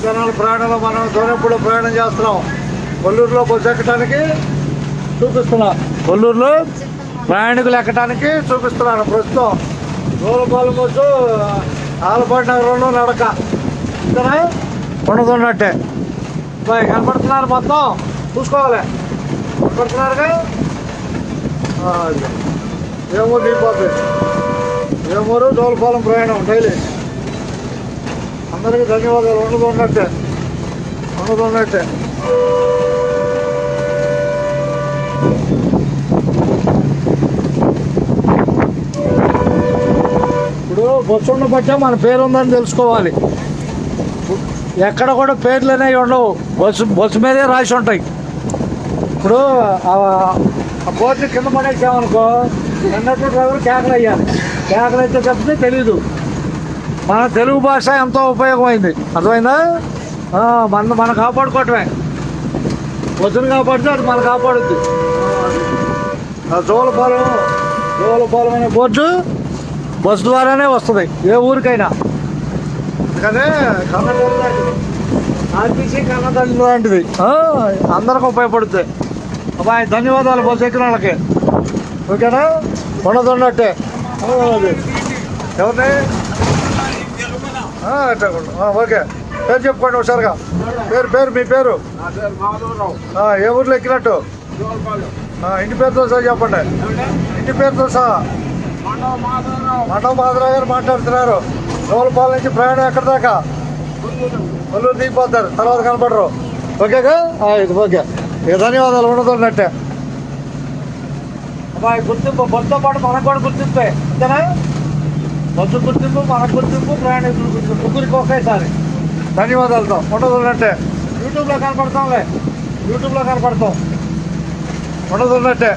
జనాల ప్రయాణంలో మనం దూరప్పుడు ప్రయాణం చేస్తున్నాం. కొల్లూరులో బస్సు ఎక్కడానికి చూపిస్తున్నా. కొల్లూరులో ప్రయాణికులు ఎక్కడానికి చూపిస్తున్నాను ప్రస్తుతం. దూరపాలెం బస్సు ఆలపాటి నగరంలో నడక ఇంతనా ఉండదున్నట్టే. కనపడుతున్నారు మొత్తం చూసుకోవాలి. కనపడుతున్నారుగా. ఏమూరు దిగిపోతుంది. ఏమూరు దూరపాలెం ప్రయాణం డైలీ. అందరికీ ధన్యవాదాలు. ఉండదున్నట్టే. ఇప్పుడు బస్సు ఉన్న బట్టే మన పేరు ఉందని తెలుసుకోవాలి. ఎక్కడ కూడా పేర్లు అనేవి ఉండవు. బస్సు మీదే రాసి ఉంటాయి. ఇప్పుడు ఆ బోర్డు కింద పడేసామనుకో, నిన్నట్టు డ్రైవర్ కేకలు అయ్యాలి. కేకలు అయితే చెప్తే తెలీదు. మన తెలుగు భాష ఎంతో ఉపయోగమైంది. అర్థమైందా? మన కాపాడుకోవటమే. బస్సును కాపాడితే అది మన కాపాడుద్ది. జోలపాలెం అనే బోర్డు బస్సు ద్వారానే వస్తుంది ఏ ఊరికైనా. అందుకనే కన్నతల్లి లాంటిది. ఆర్టీసీ కన్నతల్లి లాంటిది. అందరికి ఉపయోగపడుతుంది. అబ్బాయి ధన్యవాదాలు బస్సు ఎక్కిన వాళ్ళకి. ఓకేనా? ఉండదున్నట్టే. ఎవరిని ఓకే. పేరు చెప్పుకోండి ఒకసారిగా. మీ పేరు ఏ ఊర్లో ఎక్కినట్టు? ఇంటి పేరుతో సహా చెప్పండి. ఇంటి పేరుతో సహా. మండవ మాధవరావు గారు మాట్లాడుతున్నారు. జోలపాలెం నుంచి ప్రయాణం ఎక్కడి దాకా? కొల్లూరు దిగిపోతారు. తర్వాత కనపడరు. ఓకేగా? ఇది ఓకే. ధన్యవాదాలు. ఉండదున్నట్టే. అబ్బాయి గుర్తింపు బస్సుతో పాటు మనకు కూడా గుర్తింపే. అంతేనా? బస్సు గుర్తింపు, మనకు గుర్తింపు, ప్రయాణికులు గుర్తింపు, ముగ్గురికి ఒకేసారి. ధన్యవాదాలతో. ఉండదున్నట్టే. యూట్యూబ్లో కనపడతాం. ఉండదున్నట్టే.